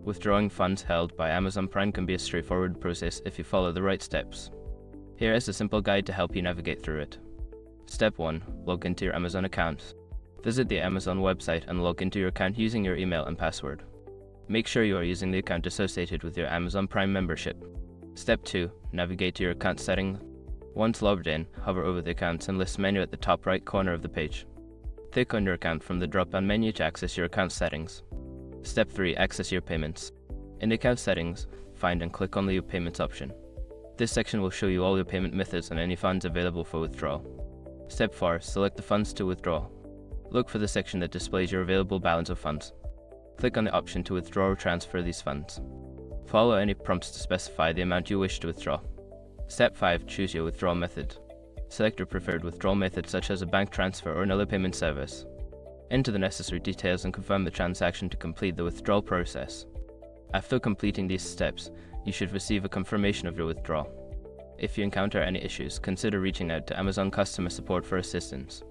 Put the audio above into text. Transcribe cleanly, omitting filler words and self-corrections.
Withdrawing funds held by Amazon Prime can be a straightforward process if you follow the right steps. Here is a simple guide to help you navigate through it. Step 1. Log into your Amazon account. Visit the Amazon website and log into your account using your email and password. Make sure you are using the account associated with your Amazon Prime membership. Step 2. Navigate to your account settings. Once logged in, hover over the Accounts and List menu at the top right corner of the page. Click on your account from the drop-down menu to access your account settings. Step 3. Access your payments. In the account settings, find and click on the Your Payments option. This section will show you all your payment methods and any funds available for withdrawal. Step 4. Select the funds to withdraw. Look for the section that displays your available balance of funds. Click on the option to withdraw or transfer these funds. Follow any prompts to specify the amount you wish to withdraw. Step 5. Choose your withdrawal method. Select your preferred withdrawal method such as a bank transfer or another payment service. Enter the necessary details and confirm the transaction to complete the withdrawal process. After completing these steps, you should receive a confirmation of your withdrawal. If you encounter any issues, consider reaching out to Amazon customer support for assistance.